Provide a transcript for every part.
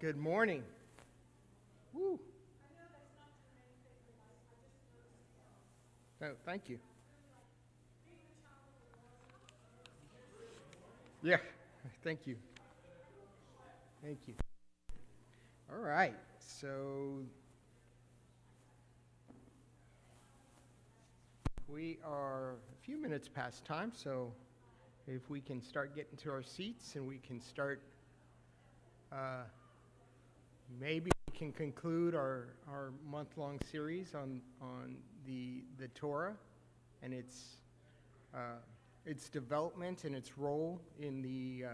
Good morning. Woo. Oh, thank you. Yeah, thank you. Thank you. All right, so we are a few minutes past time, so if we can start getting to our seats and we can start, maybe we can conclude our month-long series on the Torah and its development and its role in the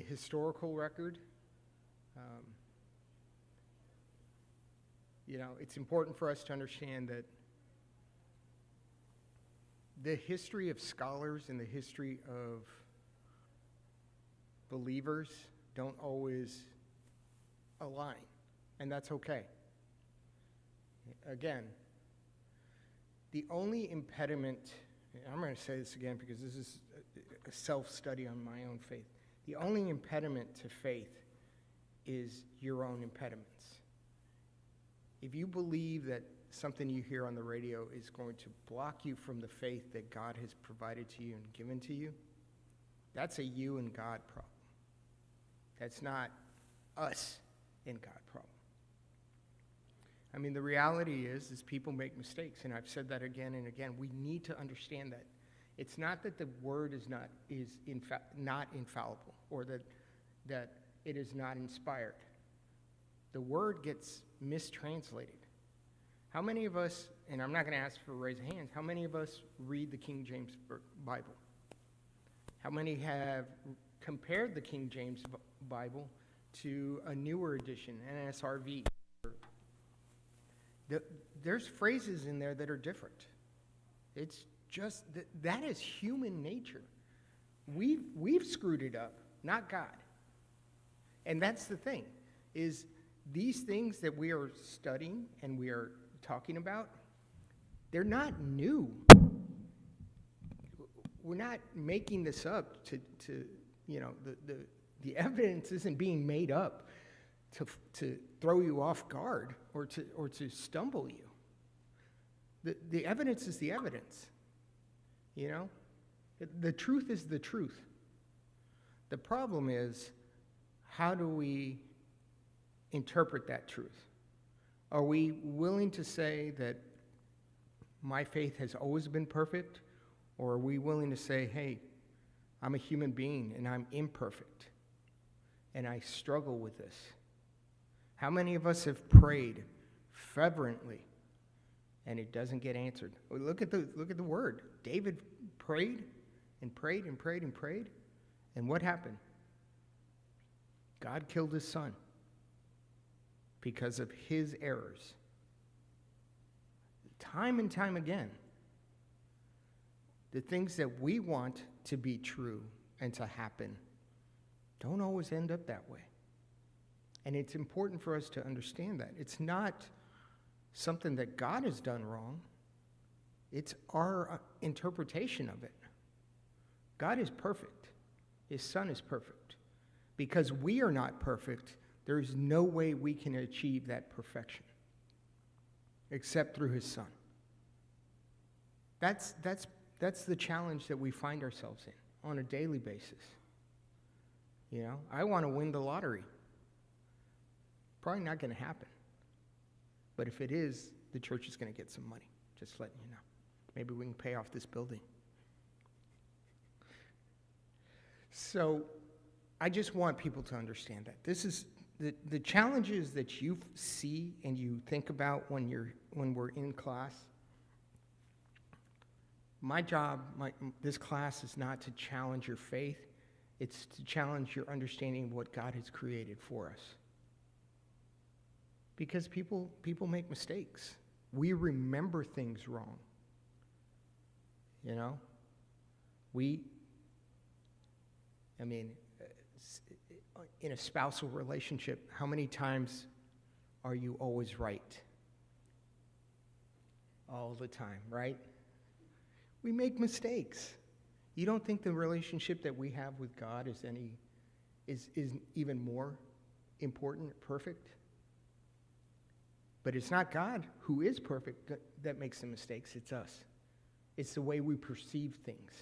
historical record. It's important for us to understand that the history of scholars and the history of believers don't always align, and that's okay. Again, the only impediment, I'm going to say this again because this is a self-study on my own faith. The only impediment to faith is your own impediments. If you believe that something you hear on the radio is going to block you from the faith that God has provided to you and given to you, that's a you and God problem. That's not us and God problem. I mean, the reality is people make mistakes, and I've said that again and again. We need to understand that. It's not that the word is not infallible or that it is not inspired. The word gets mistranslated. How many of us, and I'm not going to ask for a raise of hands, how many of us read the King James Bible? How many have compared the King James Bible to a newer edition, NSRV? There's phrases in there that are different. It's just, that is human nature. We've screwed it up, not God. And that's the thing, is these things that we are studying and we are talking about, they're not new. We're not making this up to the evidence isn't being made up to throw you off guard or to stumble you. The evidence is the evidence. The truth is the truth. The problem is, how do we interpret that truth? Are we willing to say that my faith has always been perfect? Or are we willing to say, hey, I'm a human being and I'm imperfect and I struggle with this? How many of us have prayed fervently and it doesn't get answered? Look at the word. David prayed and prayed and prayed and prayed, and what happened? God killed his son because of his errors. Time and time again, the things that we want to be true and to happen don't always end up that way. And it's important for us to understand that. It's not something that God has done wrong. It's our interpretation of it. God is perfect. His Son is perfect. Because we are not perfect, there is no way we can achieve that perfection except through his Son. That's the challenge that we find ourselves in on a daily basis. I want to win the lottery. Probably not going to happen. But if it is, the church is going to get some money. Just letting you know. Maybe we can pay off this building. So I just want people to understand that. This is the challenges that you see and you think about when we're in class. My job, this class is not to challenge your faith. It's to challenge your understanding of what God has created for us. Because people make mistakes. We remember things wrong. In a spousal relationship, how many times are you always right? All the time, right? We make mistakes. You don't think the relationship that we have with God is any is even more important, perfect. But it's not God who is perfect that makes the mistakes. It's us. It's the way we perceive things.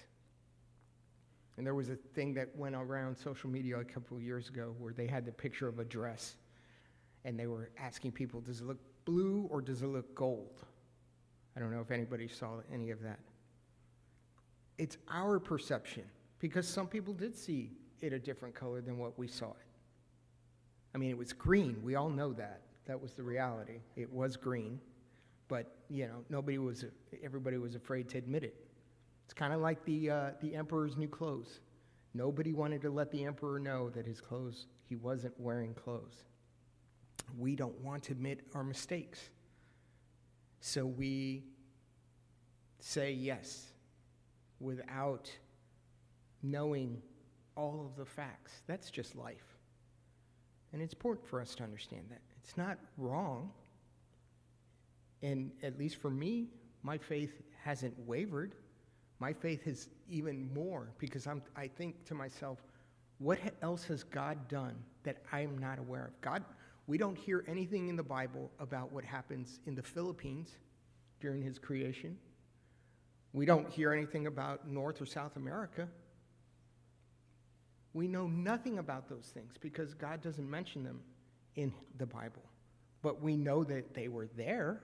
And there was a thing that went around social media a couple of years ago where they had the picture of a dress, and they were asking people, does it look blue or does it look gold? I don't know if anybody saw any of that. It's our perception, because some people did see it a different color than what we saw it. I mean, it was green. We all know that. That was the reality. It was green, but everybody was afraid to admit it. It's kind of like the emperor's new clothes. Nobody wanted to let the emperor know that he wasn't wearing clothes. We don't want to admit our mistakes. So we say yes without knowing all of the facts. That's just life. And it's important for us to understand that. It's not wrong. And at least for me, my faith hasn't wavered. My faith is even more, because I think to myself, what else has God done that I'm not aware of? God, we don't hear anything in the Bible about what happens in the Philippines during his creation. We don't hear anything about North or South America. We know nothing about those things because God doesn't mention them in the Bible. But we know that they were there.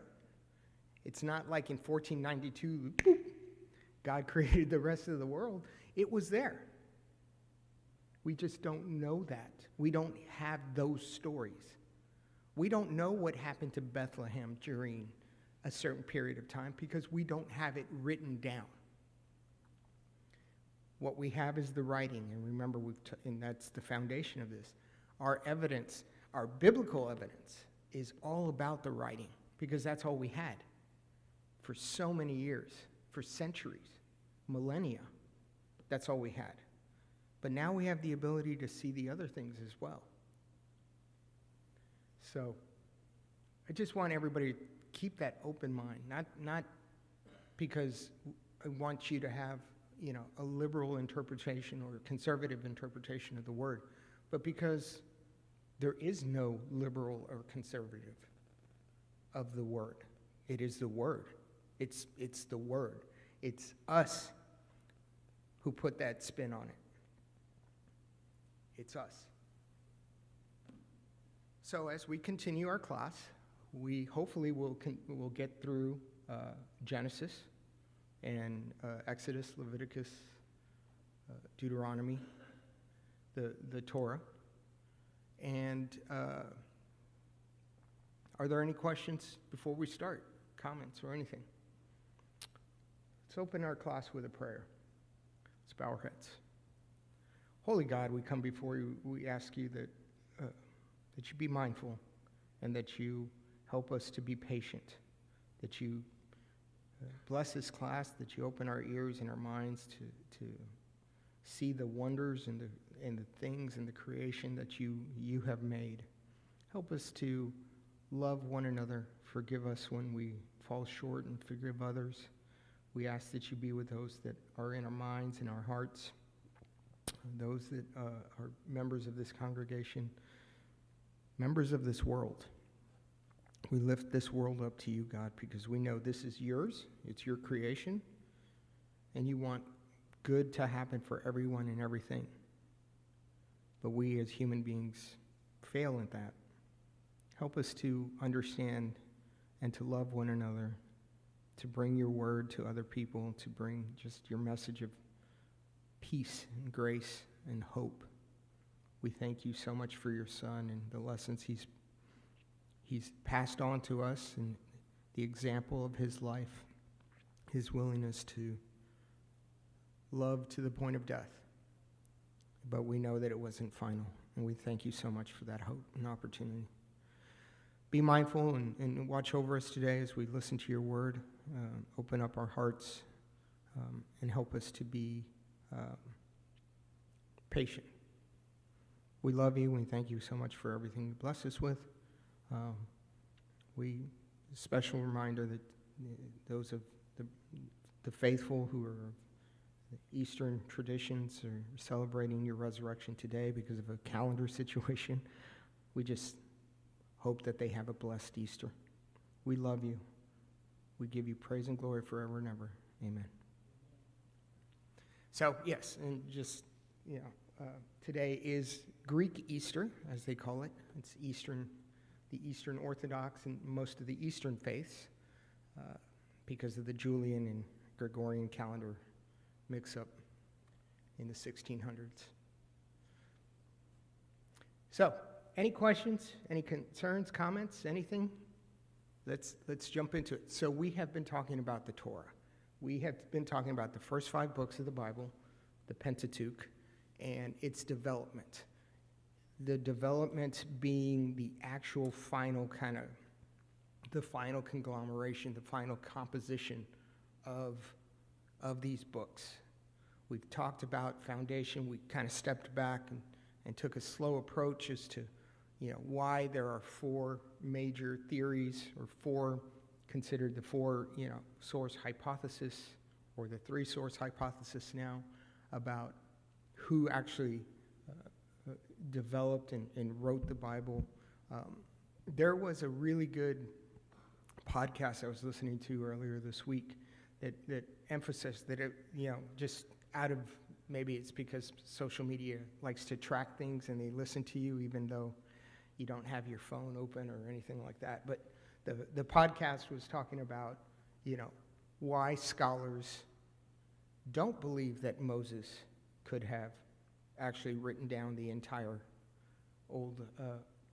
It's not like in 1492, boop, God created the rest of the world. It was there. We just don't know that. We don't have those stories. We don't know what happened to Bethlehem during a certain period of time because we don't have it written down. What we have is the writing, and remember, and that's the foundation of this. Our evidence, our biblical evidence, is all about the writing, because that's all we had for so many years, for centuries, millennia. That's all we had. But now we have the ability to see the other things as well. So I just want everybody to keep that open mind, not because I want you to have a liberal interpretation or a conservative interpretation of the word, but because there is no liberal or conservative of the word. It is the word. It's the word. It's us who put that spin on it. It's us. So as we continue our class, we hopefully will get through Genesis and Exodus, Leviticus, Deuteronomy, the Torah. And are there any questions before we start? Comments or anything? Let's open our class with a prayer. Let's bow our heads. Holy God, we come before you. We ask you that you be mindful and that you help us to be patient, that you bless this class, that you open our ears and our minds to see the wonders and the things and the creation that you have made. Help us to love one another, forgive us when we fall short, and forgive others. We ask that you be with those that are in our minds and our hearts, those that are members of this congregation, members of this world. We lift this world up to you, God, because we know this is yours, it's your creation, and you want good to happen for everyone and everything. But we as human beings fail at that. Help us to understand and to love one another, to bring your word to other people, to bring just your message of peace and grace and hope. We thank you so much for your son and the lessons he's passed on to us, and the example of his life, his willingness to love to the point of death. But we know that it wasn't final, and we thank you so much for that hope and opportunity. Be mindful and watch over us today as we listen to your word. Open up our hearts and help us to be patient. We love you, and we thank you so much for everything you bless us with. Special reminder that those of the faithful who are Eastern traditions are celebrating your resurrection today because of a calendar situation. We just hope that they have a blessed Easter. We love you. We give you praise and glory forever and ever. Amen. So, yes, and just, today is Greek Easter, as they call it. It's the Eastern Orthodox and most of the Eastern faiths, because of the Julian and Gregorian calendar mix-up in the 1600s. So, any questions, any concerns, comments, anything? Let's jump into it. So we have been talking about the Torah. We have been talking about the first 5 books of the Bible, the Pentateuch, and its development. The development being the actual final the final conglomeration, the final composition of these books. We've talked about foundation. We kind of stepped back and took a slow approach as to why there are 4 major theories, or 4 considered the 4 source hypothesis, or the 3 source hypothesis now, about who actually developed and wrote the Bible. There was a really good podcast I was listening to earlier this week that emphasized that just out of, maybe it's because social media likes to track things and they listen to you even though you don't have your phone open or anything like that. But the podcast was talking about, why scholars don't believe that Moses could have actually written down the entire old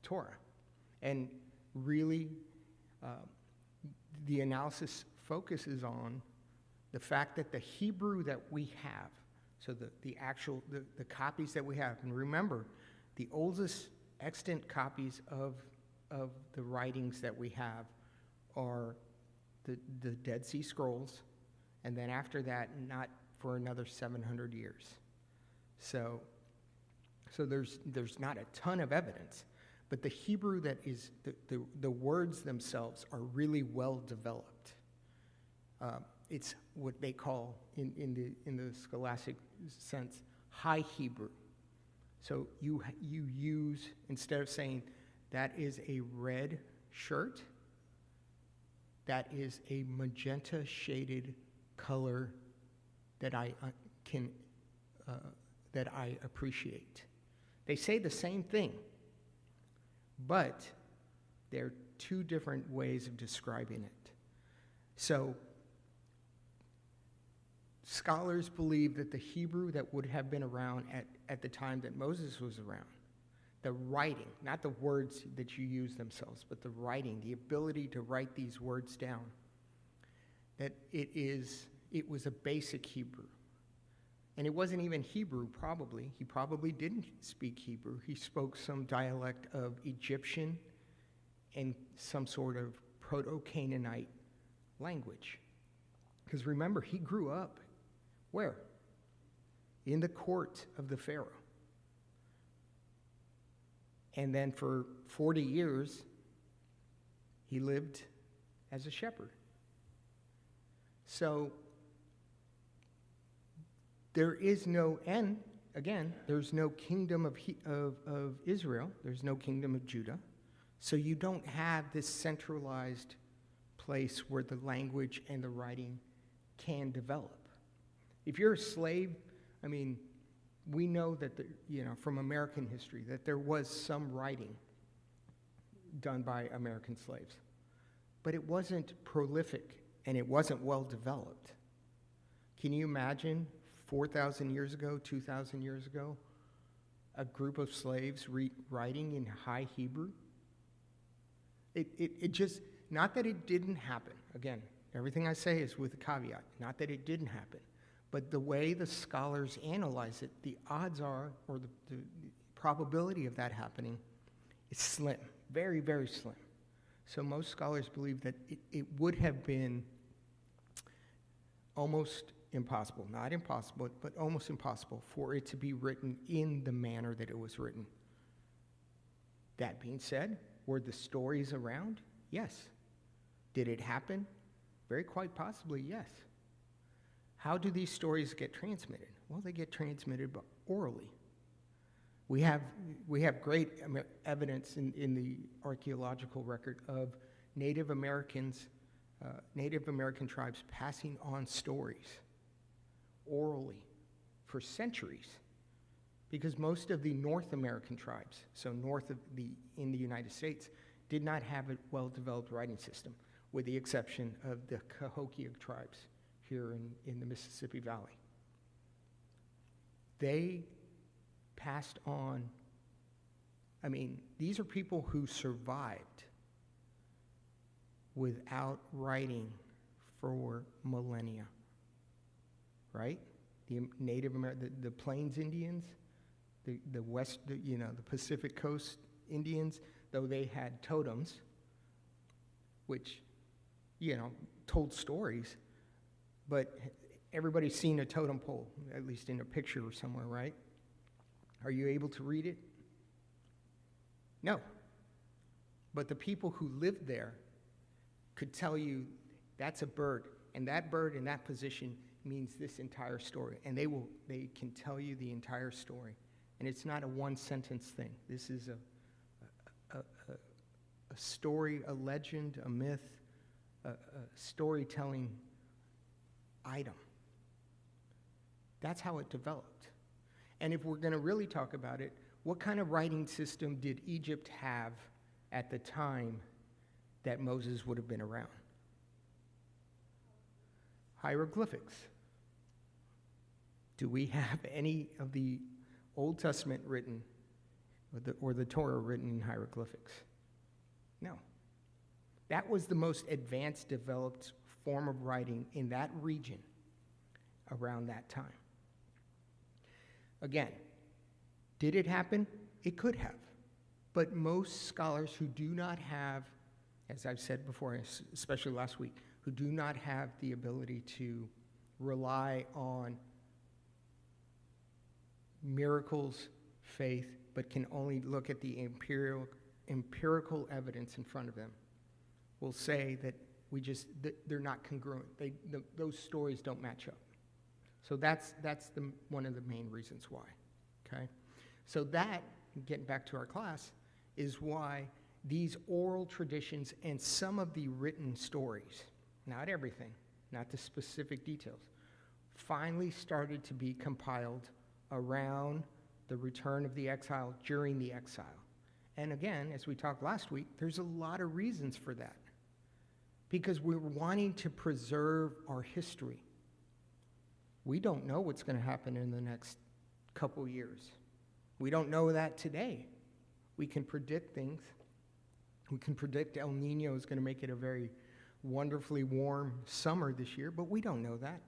Torah. And really, the analysis focuses on the fact that the Hebrew that we have, so the copies that we have, and remember, the oldest extant copies of the writings that we have are the Dead Sea Scrolls, and then after that, not for another 700 years. So there's not a ton of evidence, but the Hebrew that is, the words themselves are really well developed. It's what they call, in the scholastic sense, High Hebrew. So you use, instead of saying that is a red shirt, that is a magenta shaded color that I appreciate. They say the same thing, but they're 2 different ways of describing it. So scholars believe that the Hebrew that would have been around at the time that Moses was around, the writing, not the words that you use themselves, but the writing, the ability to write these words down, that it was a basic Hebrew. And it wasn't even Hebrew, probably. He probably didn't speak Hebrew. He spoke some dialect of Egyptian and some sort of Proto-Canaanite language. Because remember, he grew up where? In the court of the Pharaoh. And then for 40 years, he lived as a shepherd. So there is no, and again, there's no kingdom of Israel. There's no kingdom of Judah. So you don't have this centralized place where the language and the writing can develop. If you're a slave, I mean, we know that, from American history, that there was some writing done by American slaves. But it wasn't prolific, and it wasn't well developed. Can you imagine 4,000 years ago, 2,000 years ago, a group of slaves writing in High Hebrew? It just, not that it didn't happen. Again, everything I say is with a caveat. Not that it didn't happen. But the way the scholars analyze it, the odds are, or the probability of that happening is slim, very, very slim. So most scholars believe that it would have been almost impossible, not impossible, but almost impossible for it to be written in the manner that it was written. That being said, were the stories around? Yes. Did it happen? Very quite possibly, yes. How do these stories get transmitted? Well, they get transmitted orally. We have great evidence in the archaeological record of Native American tribes passing on stories orally for centuries, because most of the North American tribes, so in the United States, did not have a well-developed writing system, with the exception of the Cahokia tribes here in the Mississippi Valley. They passed on, these are people who survived without writing for millennia, right? The Native American, the Plains Indians, the Pacific Coast Indians, though they had totems, which, told stories, but everybody's seen a totem pole, at least in a picture or somewhere, right? Are you able to read it? No. But the people who lived there could tell you that's a bird, and that bird in that position means this entire story. And they can tell you the entire story. And it's not a one-sentence thing. This is a story, a legend, a myth, a storytelling item. That's how it developed. And if we're going to really talk about it, what kind of writing system did Egypt have at the time that Moses would have been around? Hieroglyphics. Do we have any of the Old Testament written or the Torah written in hieroglyphics? No. That was the most advanced, developed form of writing in that region around that time. Again, did it happen? It could have. But most scholars who do not have, as I've said before, especially last week, who do not have the ability to rely on miracles, faith, but can only look at the empirical evidence in front of them, will say that they're not congruent. Those stories don't match up. So that's one of the main reasons why, okay? So that, getting back to our class, is why these oral traditions and some of the written stories, not everything, not the specific details, finally started to be compiled around the return of the exile, during the exile. And again, as we talked last week, there's a lot of reasons for that. Because we're wanting to preserve our history. We don't know what's going to happen in the next couple years. We don't know that today. We can predict things. We can predict El Nino is going to make it a very wonderfully warm summer this year, but we don't know that.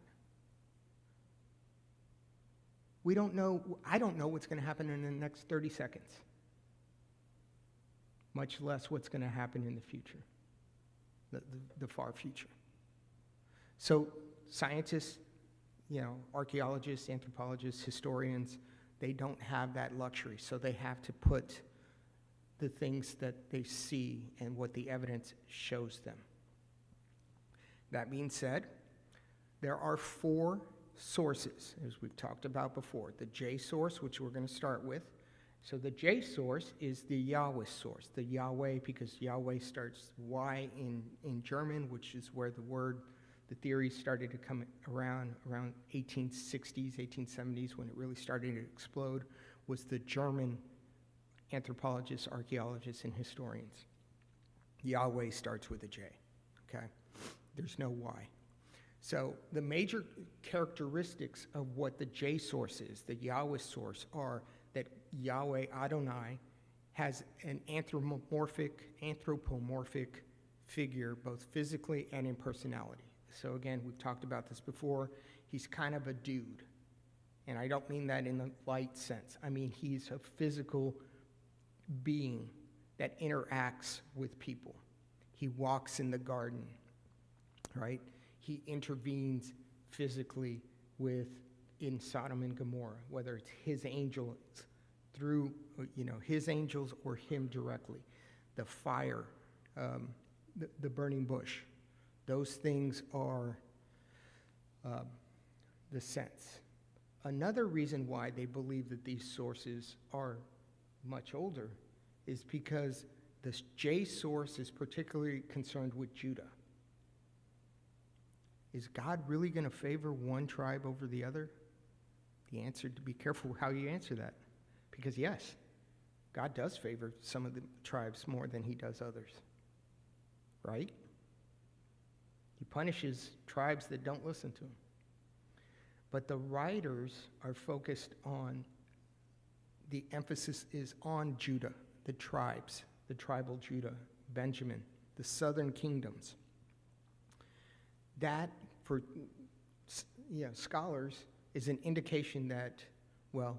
We don't know, I don't know what's going to happen in the next 30 seconds, much less what's going to happen in the future, the far future. So scientists, archaeologists, anthropologists, historians, they don't have that luxury, so they have to put the things that they see and what the evidence shows them. That being said, there are 4 sources, as we've talked about before. The J source, which we're going to start with. So the J source is the Yahweh source, the Yahweh, because Yahweh starts Y in German, which is where the theory started to come around 1860s, 1870s, when it really started to explode, was the German anthropologists, archaeologists, and historians. Yahweh starts with a J, okay? There's no Y. So the major characteristics of what the J source is, the Yahweh source, are that Yahweh Adonai has an anthropomorphic figure, both physically and in personality. So again, we've talked about this before. He's kind of a dude. And I don't mean that in the light sense. I mean, he's a physical being that interacts with people. He walks in the garden, right? He intervenes physically in Sodom and Gomorrah, whether it's his angels through, his angels or him directly. The fire, the burning bush. Those things are the sense. Another reason why they believe that these sources are much older is because this J source is particularly concerned with Judah. Is God really going to favor one tribe over the other? The answer, to be careful how you answer that. Because yes, God does favor some of the tribes more than he does others. Right? He punishes tribes that don't listen to him. But the writers are focused on, the emphasis is on Judah, the tribes, the tribal Judah, Benjamin, the southern kingdoms. That, for scholars, is an indication that, well,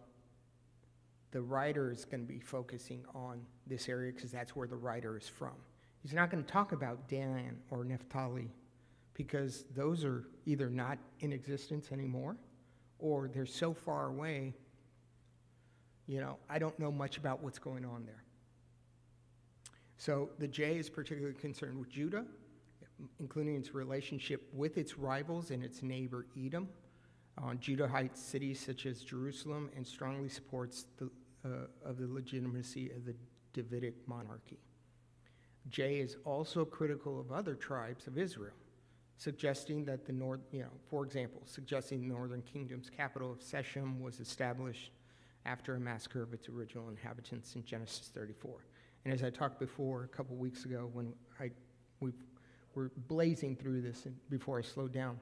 the writer is going to be focusing on this area because that's where the writer is from. He's not going to talk about Dan or Naphtali because those are either not in existence anymore or they're so far away, I don't know much about what's going on there. So the J is particularly concerned with Judah, including its relationship with its rivals and its neighbor Edom, on Judahite cities such as Jerusalem, and strongly supports the legitimacy of the Davidic monarchy. J is also critical of other tribes of Israel, suggesting that for example, suggesting the northern kingdom's capital of Shechem was established after a massacre of its original inhabitants in Genesis 34. And as I talked before a couple weeks ago when we were blazing through this and before I slowed down,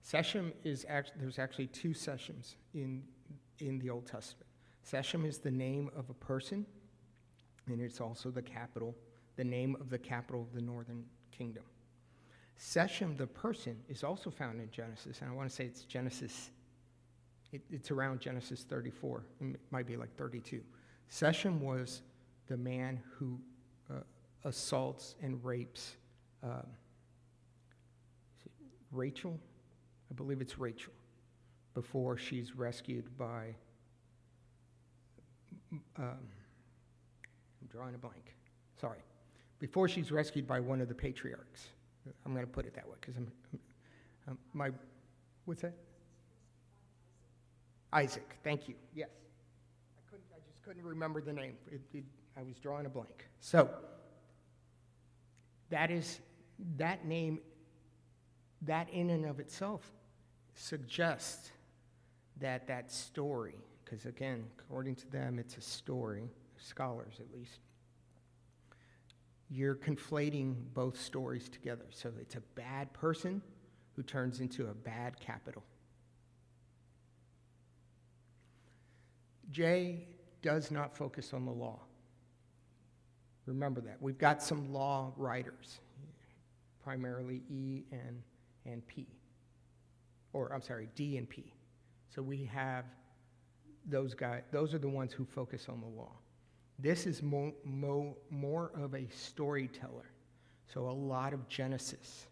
Shechem there's actually two Shechems in the Old Testament. Shechem is the name of a person, and it's also the name of the capital of the northern kingdom. Shechem, the person, is also found in Genesis, and I want to say it's Genesis, it's around Genesis 34, it might be like 32. Shechem was the man who assaults and rapes Rachel, I believe it's Rachel, before she's rescued by, I'm drawing a blank, sorry, before she's rescued by one of the patriarchs. I'm going to put it that way because what's that? Isaac, thank you, yes. I just couldn't remember the name. I was drawing a blank. So, that name, that in and of itself suggests that story, because again, according to them, it's a story, scholars at least, you're conflating both stories together. So it's a bad person who turns into a bad capital. J does not focus on the law. Remember that. We've got some law writers, primarily E and P. Or, I'm sorry, D and P. So we have those guys. Those are the ones who focus on the law. This is more of a storyteller. So a lot of Genesis.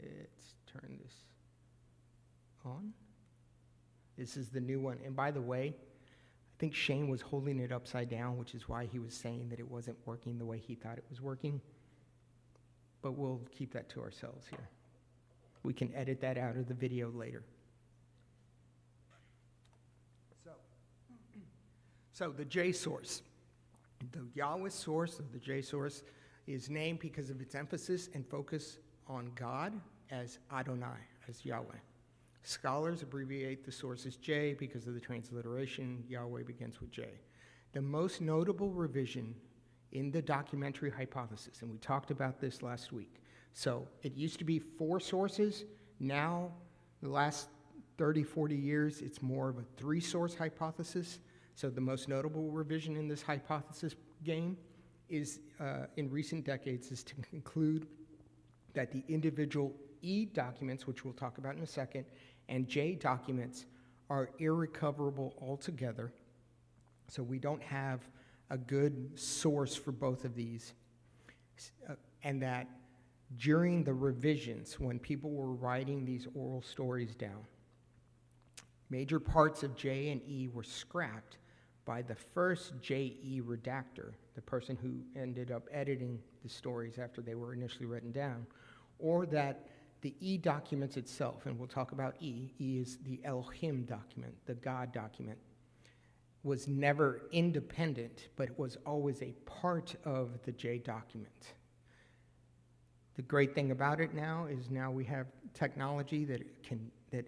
Let's turn this on. This is the new one. And by the way, I think Shane was holding it upside down, which is why he was saying that it wasn't working the way he thought it was working. But we'll keep that to ourselves here. We can edit that out of the video later. So the J source, the Yahweh source of the J source is named because of its emphasis and focus on God as Adonai, as Yahweh. Scholars abbreviate the source as J because of the transliteration. Yahweh begins with J. The most notable revision in the documentary hypothesis, and we talked about this last week. So it used to be 4 sources. Now, the last 30, 40 years, it's more of a 3-source hypothesis. So the most notable revision in this hypothesis game is, in recent decades, is to conclude that the individual E documents, which we'll talk about in a second, and J documents are irrecoverable altogether. So we don't have a good source for both of these. And that during the revisions, when people were writing these oral stories down, major parts of J and E were scrapped by the first JE redactor, the person who ended up editing the stories after they were initially written down, or that the E document itself, and we'll talk about E. E is the Elohim document, the God document, was never independent, but it was always a part of the J document. The great thing about it now is we have technology that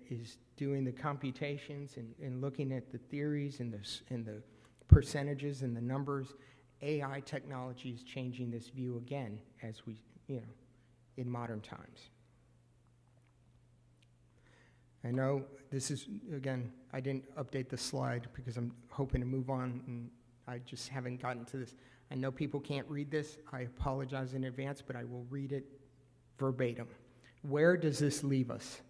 is doing the computations and looking at the theories and the percentages and the numbers. AI technology is changing this view again as we, in modern times. I know this is, again, I didn't update the slide because I'm hoping to move on, and I just haven't gotten to this. I know people can't read this. I apologize in advance, but I will read it verbatim. Where does this leave us?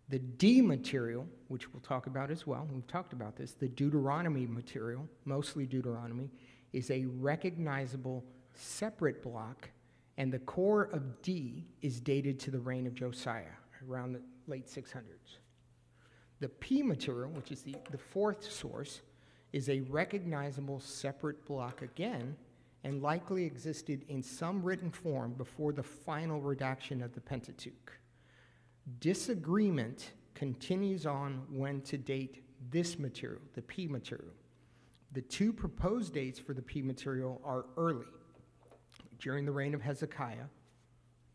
The D material, which we'll talk about as well, we've talked about this, the Deuteronomy material, mostly Deuteronomy, is a recognizable separate block, and the core of D is dated to the reign of Josiah, around the late 600s. The P material, which is the fourth source, is a recognizable separate block again, and likely existed in some written form before the final redaction of the Pentateuch. Disagreement continues on when to date this material, the P material. The two proposed dates for the P material are early, during the reign of Hezekiah,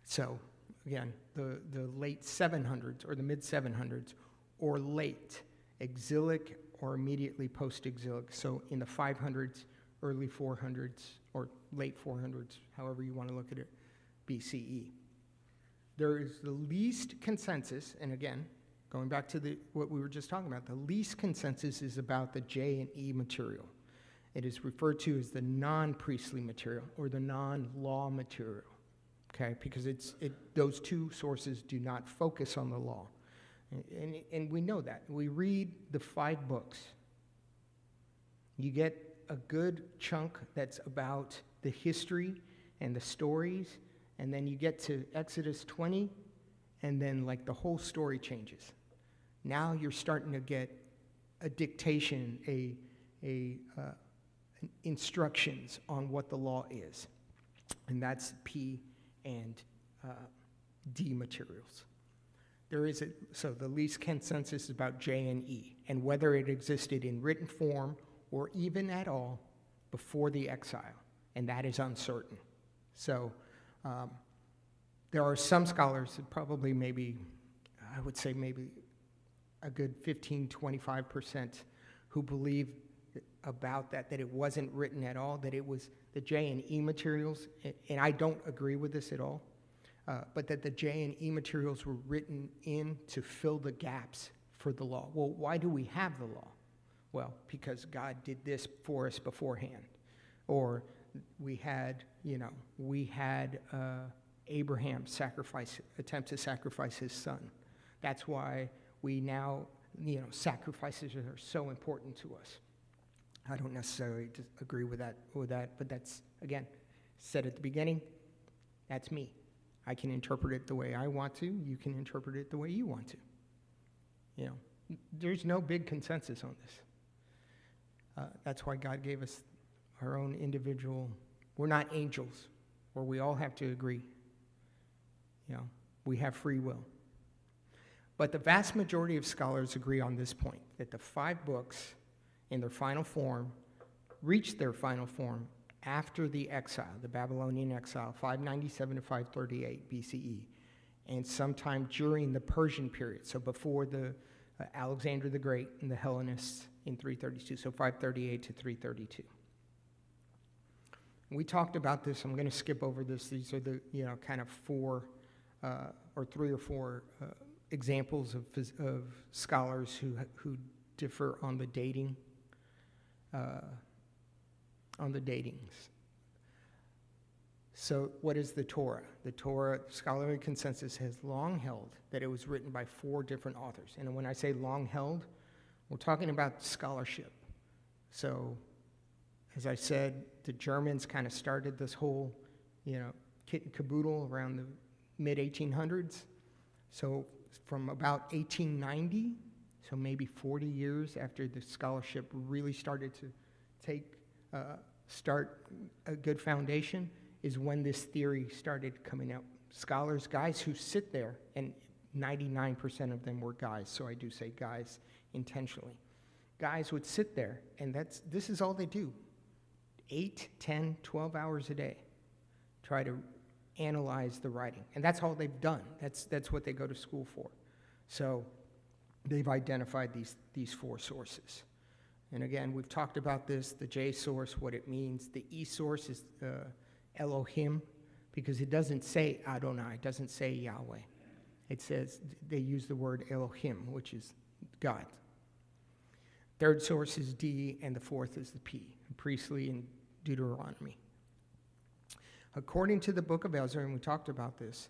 so again, the late 700s or the mid 700s, or late exilic or immediately post-exilic, so in the 500s, early 400s, or late 400s, however you want to look at it, BCE. There is the least consensus, and again, going back to what we were just talking about, the least consensus is about the J and E material. It is referred to as the non-priestly material or the non-law material, okay? Because those two sources do not focus on the law. And we know that. We read the 5 books. You get a good chunk that's about the history and the stories, and then you get to Exodus 20, and then like the whole story changes. Now you're starting to get a dictation, instructions on what the law is, and that's P and D materials. So the least consensus is about J and E, and whether it existed in written form or even at all before the exile, and that is uncertain. So there are some scholars, probably maybe, I would say maybe a good 15, 25%, who believe about that it wasn't written at all, that it was the J and E materials, and I don't agree with this at all, but that the J and E materials were written in to fill the gaps for the law. Well, why do we have the law? Well, because God did this for us beforehand. Or we had Abraham attempt to sacrifice his son. That's why we now, sacrifices are so important to us. I don't necessarily agree with that, but that's, again, said at the beginning, that's me. I can interpret it the way I want to. You can interpret it the way you want to. There's no big consensus on this. That's why God gave us our own individual. We're not angels where we all have to agree. We have free will. But the vast majority of scholars agree on this point, that the 5 books in their final form reached their final form after the exile, the Babylonian exile, 597 to 538 BCE, and sometime during the Persian period, so before the Alexander the Great and the Hellenists in 332, so 538 to 332. We talked about this. I'm going to skip over this. These are the kind of 4 or 3 or 4 examples of scholars who differ on the dating. So what is the Torah? The Torah scholarly consensus has long held that it was written by 4 different authors. And when I say long held, we're talking about scholarship. So, as I said, the Germans kind of started this whole, kit and caboodle around the mid-1800s. So from about 1890, so maybe 40 years after the scholarship really started to start a good foundation, is when this theory started coming out. scholars, guys who sit there, and 99% of them were guys, so I do say guys intentionally. Guys would sit there, and this is all they do. 8, 10, 12 hours a day. Try to analyze the writing. And that's all they've done. That's what they go to school for. So they've identified these 4 sources. And again, we've talked about this, the J source, what it means. The E source is Elohim, because it doesn't say Adonai, it doesn't say Yahweh. It says, they use the word Elohim, which is God. Third source is D, and the fourth is the P, priestly and Deuteronomy. According to the book of Ezra, and we talked about this,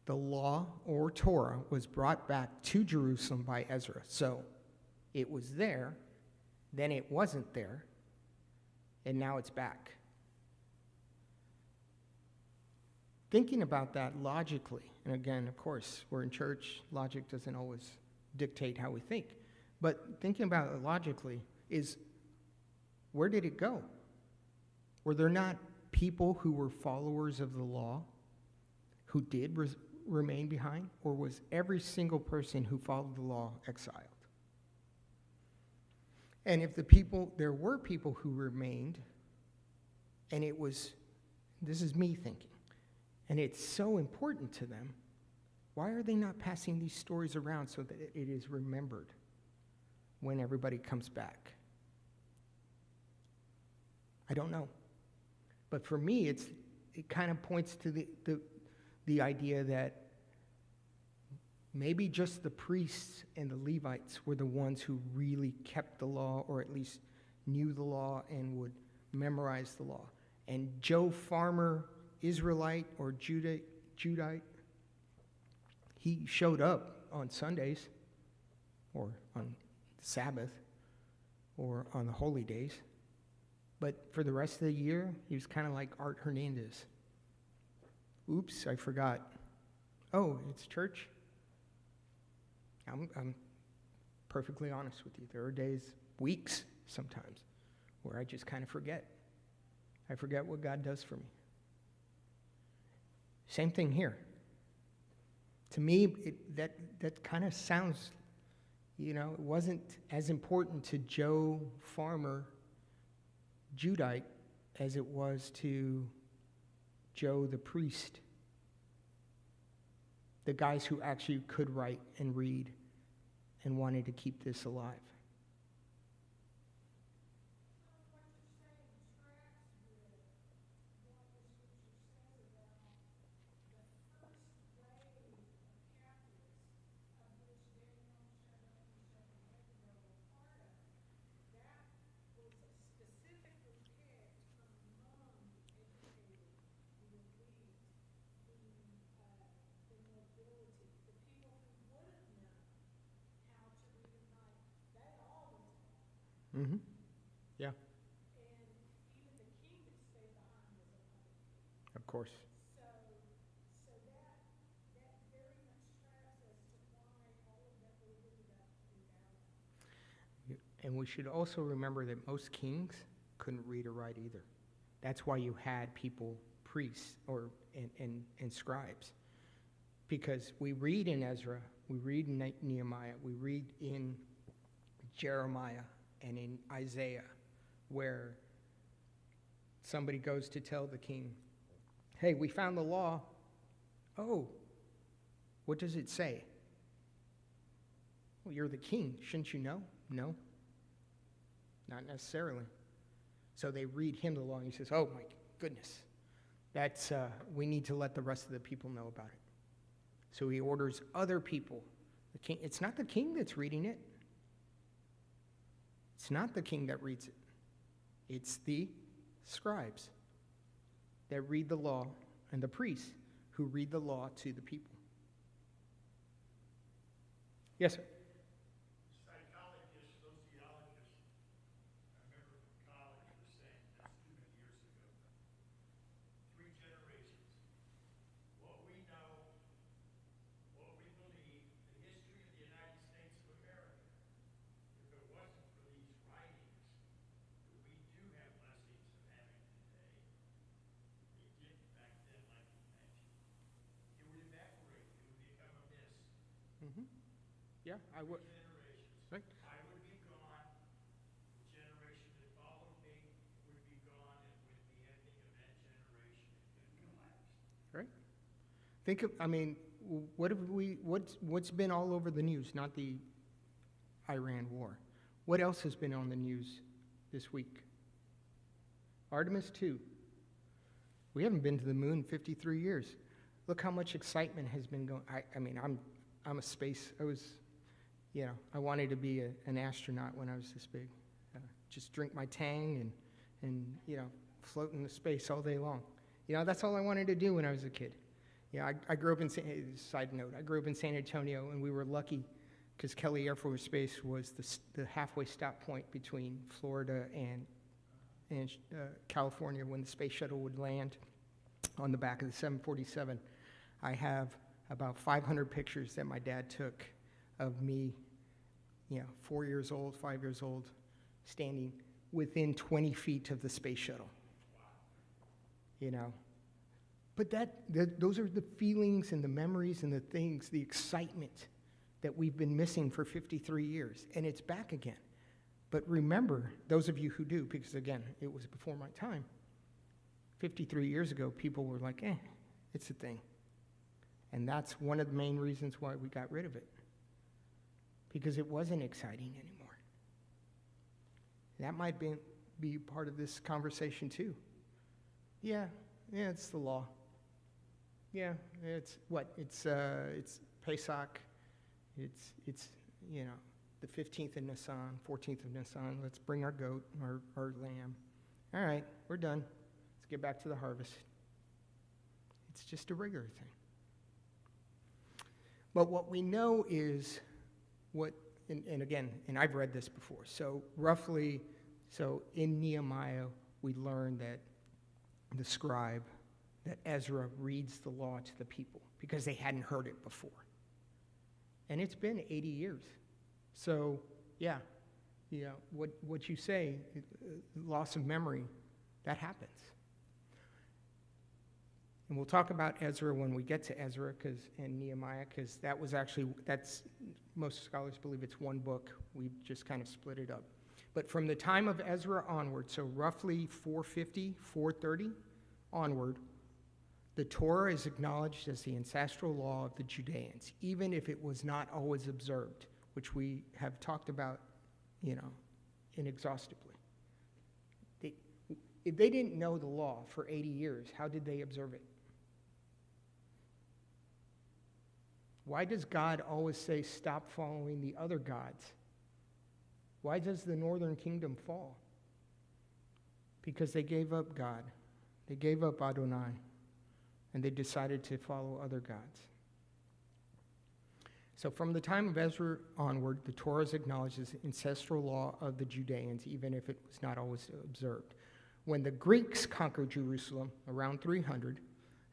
the law or Torah was brought back to Jerusalem by Ezra. So it was there, then it wasn't there, and now it's back. Thinking about that logically, and again, of course, we're in church, logic doesn't always dictate how we think, but thinking about it logically is, where did it go? Were there not people who were followers of the law who did remain behind, or was every single person who followed the law exiled? And if there were people who remained, and this is me thinking, and it's so important to them, why are they not passing these stories around so that it is remembered when everybody comes back? I don't know. But for me, it kind of points to the idea that maybe just the priests and the Levites were the ones who really kept the law, or at least knew the law and would memorize the law. And Joe Farmer, Israelite or Judite, he showed up on Sundays or on Sabbath or on the holy days. But for the rest of the year, he was kind of like Art Hernandez. Oops, I forgot. Oh, it's church? I'm perfectly honest with you. There are days, weeks sometimes, where I just kind of forget. I forget what God does for me. Same thing here. To me, that kind of sounds, it wasn't as important to Joe Farmer, Judite, as it was to Joe the priest. The guys who actually could write and read and wanted to keep this alive. Mm-hmm. Yeah. And even the king that stayed behind was another king. Of course. So that very much tracks as to why all of that would have ended up in Babylon. And we should also remember that most kings couldn't read or write either. That's why you had people, priests and scribes. Because we read in Ezra, we read in Nehemiah, we read in Jeremiah, and in Isaiah, where somebody goes to tell the king, hey, we found the law. Oh, what does it say? Well, you're the king. Shouldn't you know? No, not necessarily. So they read him the law, and he says, oh, my goodness. We need to let the rest of the people know about it. So he orders other people. The king, it's not the king that's reading it. It's not the king that reads it. It's the scribes that read the law, and the priests who read the law to the people. Yes, sir. Psychologists, sociologists, I remember from college were saying, that's too many years ago, 3 generations. What we know, what we believe, the history of the United States of America. If it wasn't for these writings that we do have blessings of having today, they didn't back then, like you mentioned. It Yeah, I would. Generations. Right. I would be gone, the generation that followed me would be gone, and with the ending of that generation, it collapsed. Right. Think of, I mean, what's been all over the news? Not the Iran war. What else has been on the news this week? Artemis 2. We haven't been to the moon in 53 years. Look how much excitement has been going. I mean, I'm a space. I wanted to be an astronaut when I was this big. Just drink my Tang and float in the space all day long. That's all I wanted to do when I was a kid. I grew up in, side note, I grew up in San Antonio, and we were lucky because Kelly Air Force Base was the halfway stop point between Florida and California when the space shuttle would land on the back of the 747. I have about 500 pictures that my dad took of me, 4 years old, 5 years old, standing within 20 feet of the space shuttle. But those are the feelings and the memories and the things, the excitement that we've been missing for 53 years, and it's back again. But remember, those of you who do, because again, it was before my time, 53 years ago, people were like, it's a thing. And that's one of the main reasons why we got rid of it, because it wasn't exciting anymore. That might be part of this conversation too. Yeah, it's the law. Yeah, it's what? It's Pesach. It's the 15th of Nisan, 14th of Nisan. Let's bring our goat, our lamb. All right, we're done. Let's get back to the harvest. It's just a regular thing. But what we know is and again, and I've read this before, so in Nehemiah, we learn that the scribe, that Ezra reads the law to the people because they hadn't heard it before. And it's been 80 years. So, what you say, loss of memory, that happens. And we'll talk about Ezra when we get to Ezra and Nehemiah, because most scholars believe it's one book. We've just kind of split it up. But from the time of Ezra onward, so roughly 450, 430 onward, the Torah is acknowledged as the ancestral law of the Judeans, even if it was not always observed, which we have talked about, inexhaustibly. If they didn't know the law for 80 years, how did they observe it? Why does God always say, stop following the other gods? Why does the northern kingdom fall? Because they gave up God. They gave up Adonai. And they decided to follow other gods. So from the time of Ezra onward, the Torah is acknowledged as the ancestral law of the Judeans, even if it was not always observed. When the Greeks conquered Jerusalem around 300,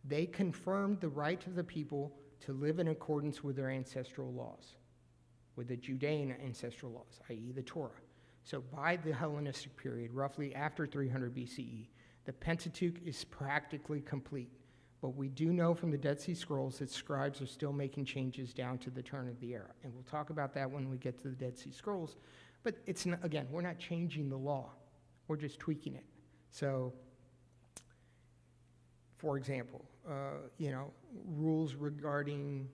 they confirmed the right of the people to live in accordance with their ancestral laws, with the Judean ancestral laws, i.e. the Torah. So by the Hellenistic period, roughly after 300 BCE, the Pentateuch is practically complete. But we do know from the Dead Sea Scrolls that scribes are still making changes down to the turn of the era. And we'll talk about that when we get to the Dead Sea Scrolls. But it's not, again, we're not changing the law. We're just tweaking it. So, for example, rules regarding,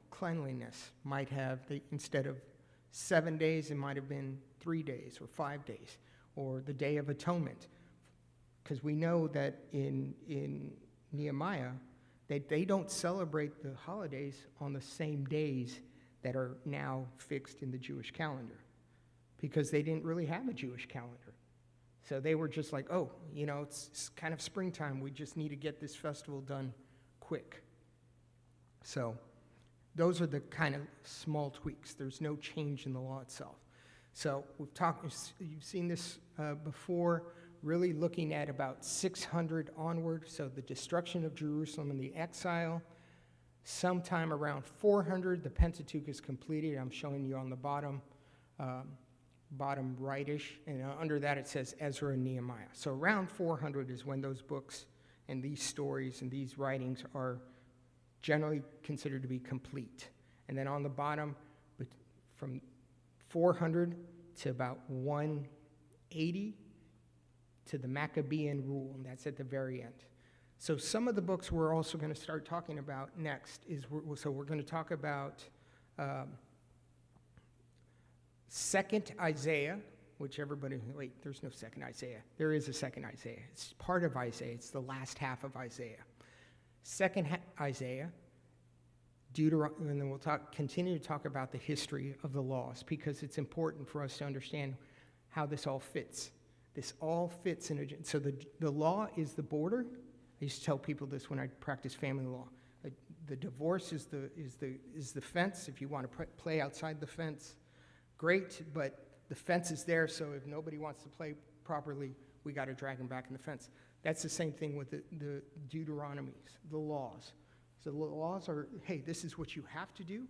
cleanliness might have, instead of 7 days, it might have been 3 days or 5 days, or the Day of Atonement. Because we know that in Nehemiah, that they don't celebrate the holidays on the same days that are now fixed in the Jewish calendar, because they didn't really have a Jewish calendar. So they were just like, it's kind of springtime. We just need to get this festival done quick. So those are the kind of small tweaks. There's no change in the law itself. So you've seen this before, really looking at about 600 onward, so the destruction of Jerusalem and the exile. Sometime around 400, the Pentateuch is completed. I'm showing you on the bottom rightish, and under that it says Ezra and Nehemiah. So around 400 is when those books and these stories and these writings are generally considered to be complete. And then on the bottom, from 400 to about 180 to the Maccabean rule, and that's at the very end. So some of the books we're also going to start talking about next is, we're going to talk about Second Isaiah, which everybody, wait, there's no second Isaiah. There is a second Isaiah. It's part of Isaiah. It's the last half of Isaiah. Isaiah, Deuteronomy, and then we'll continue to talk about the history of the laws, because it's important for us to understand how this all fits. This all fits in a, so the law is the border. I used to tell people this when I practiced family law. The divorce is the fence. If you want to play outside the fence, great, but the fence is there, so if nobody wants to play properly, we got to drag them back in the fence. That's the same thing with the Deuteronomies, the laws. So the laws are, hey, this is what you have to do.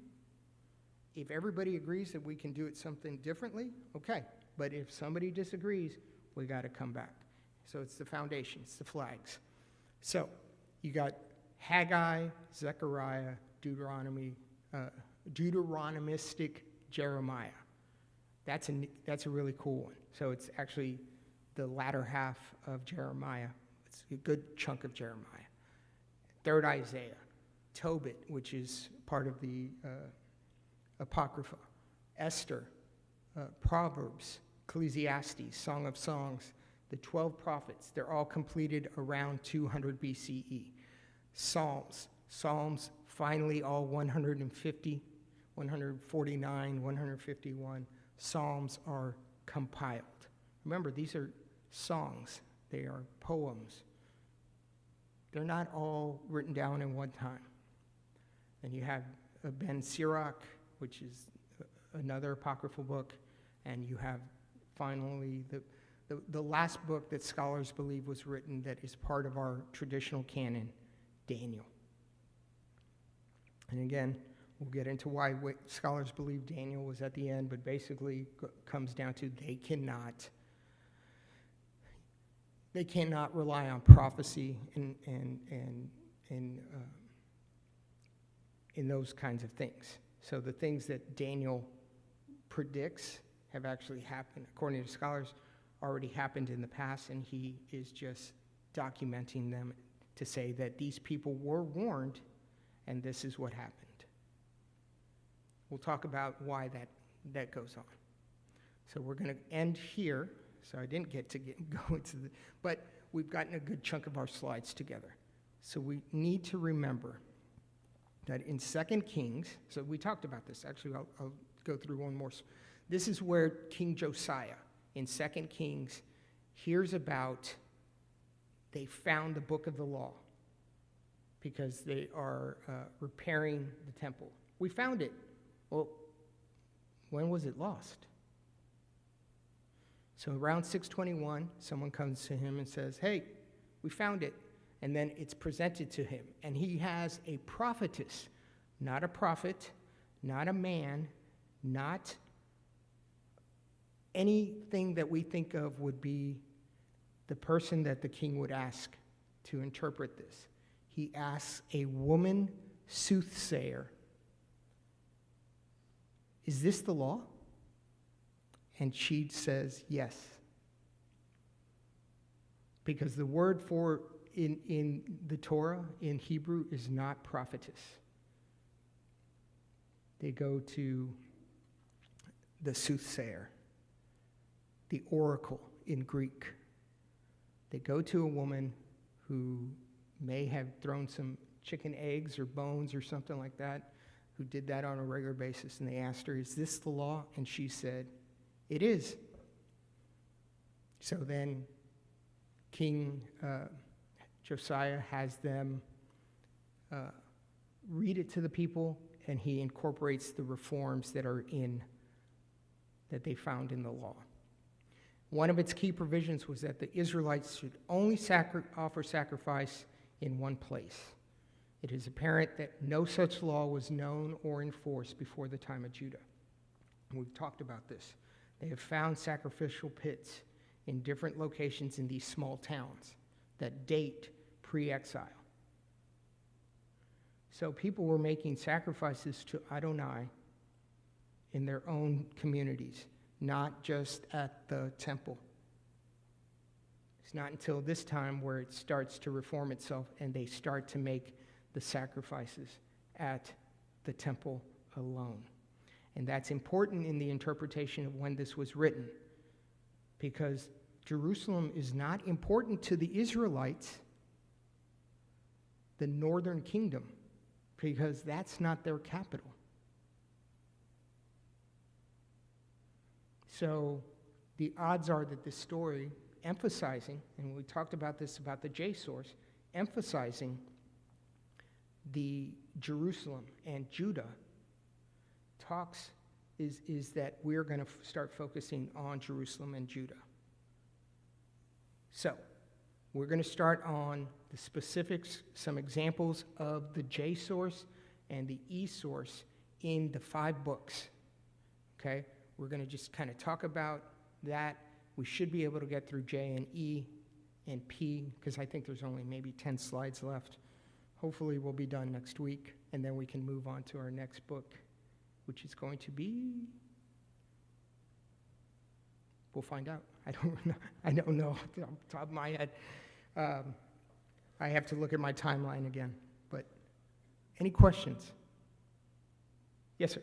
If everybody agrees that we can do it something differently, okay. But if somebody disagrees, we got to come back. So it's the foundation, it's the flags. So you got Haggai, Zechariah, Deuteronomy, Deuteronomistic Jeremiah. That's a really cool one. So it's actually the latter half of Jeremiah. It's a good chunk of Jeremiah. Third Isaiah, Tobit, which is part of the Apocrypha, Esther, Proverbs, Ecclesiastes, Song of Songs, the 12 prophets. They're all completed around 200 BCE. Psalms, finally all 150, 149, 151 Psalms are compiled. Remember, these are songs. They are poems. They're not all written down in one time. And you have Ben Sirach, which is another apocryphal book, and you have finally the last book that scholars believe was written that is part of our traditional canon, Daniel. And again, we'll get into why scholars believe Daniel was at the end, but basically comes down to they cannot rely on prophecy in those kinds of things. So the things that Daniel predicts have actually happened, according to scholars, already happened in the past, and he is just documenting them to say that these people were warned, and this is what happened. We'll talk about why that goes on. So we're going to end here. So I didn't get to go into the, but we've gotten a good chunk of our slides together. So we need to remember that in 2 Kings, so we talked about this. Actually, I'll go through one more. This is where King Josiah, in 2 Kings, hears about they found the book of the law because they are repairing the temple. We found it. Well, when was it lost? So around 621, someone comes to him and says, hey, we found it. And then it's presented to him. And he has a prophetess, not a prophet, not a man, not anything that we think of would be the person that the king would ask to interpret this. He asks a woman soothsayer, is this the law? And she says, yes. Because the word for in the Torah, in Hebrew, is not prophetess. They go to the soothsayer, the oracle in Greek. They go to a woman who may have thrown some chicken eggs or bones or something like that, who did that on a regular basis, and they asked her, is this the law? And she said, it is. So then King Josiah has them read it to the people, and he incorporates the reforms that they found in the law. One of its key provisions was that the Israelites should only offer sacrifice in one place. It is apparent that no such law was known or enforced before the time of Judah. We've talked about this. They have found sacrificial pits in different locations in these small towns that date pre-exile. So people were making sacrifices to Adonai in their own communities, not just at the temple. It's not until this time where it starts to reform itself and they start to make the sacrifices at the temple alone. And that's important in the interpretation of when this was written, because Jerusalem is not important to the Israelites, the northern kingdom, because that's not their capital. So the odds are that this story emphasizing, and we talked about this about the J source, emphasizing the Jerusalem and Judah is that we're going to start focusing on Jerusalem and Judah. So we're going to start on the specifics, some examples of the J source and the E source in the 5 books. Okay? We're going to just kind of talk about that. We should be able to get through J and E and P, because I think there's only maybe 10 slides left. Hopefully we'll be done next week, and then we can move on to our next book, which is going to be, we'll find out. I don't know off the top of my head. I have to look at my timeline again. But any questions? Yes, sir.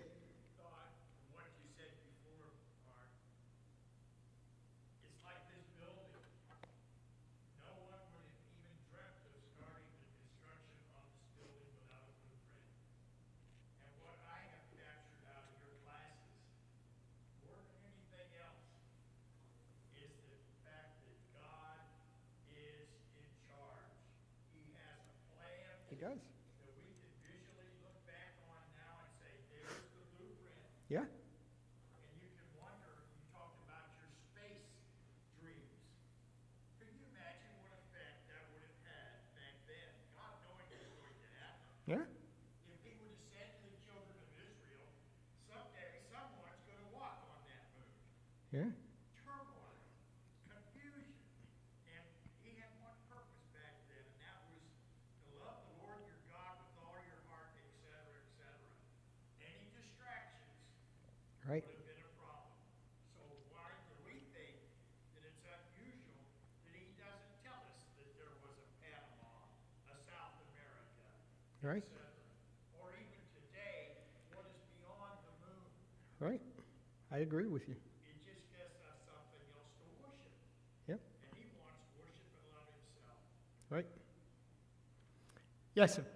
He does. That we can visually look back on now and say, there's the blueprint. Yeah. And you can wonder, you talked about your space dreams. Can you imagine what effect that would have had back then? God knowing it was going to happen. Yeah. If he would have said to the children of Israel, someday someone's going to walk on that moon. Yeah. Turmoil, confusion. And he had one purpose back then, and that was to love the Lord your God with all your heart, etc., etc. Any distractions Right. would have been a problem. So why do we think that it's unusual that he doesn't tell us that there was a Panama, a South America, Right. etc.? Or even today, what is beyond the moon? Right. I agree with you. It just gives us something else to worship. Yep. And he wants worship and love himself. Right. Yes, sir.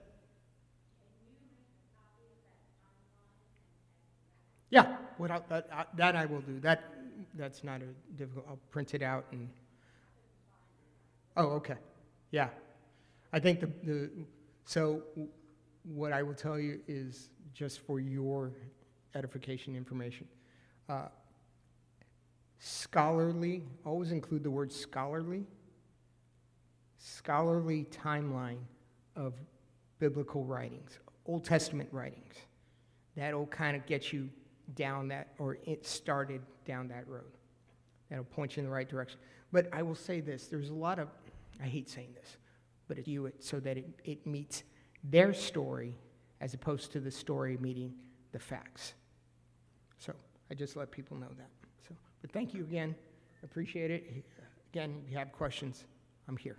Yeah, without that I will do. That's not a difficult. I'll print it out and. Oh, okay. Yeah, I think so. What I will tell you is just for your edification information. Scholarly, always include the word scholarly. Scholarly timeline of biblical writings, Old Testament writings. That'll kind of get you down that, or it started down that road. That'll point you in the right direction. But I will say this, there's a lot of, I hate saying this, but it's you so that it meets their story as opposed to the story meeting the facts. So I just let people know that. So, but thank you again. Appreciate it. Again, if you have questions, I'm here.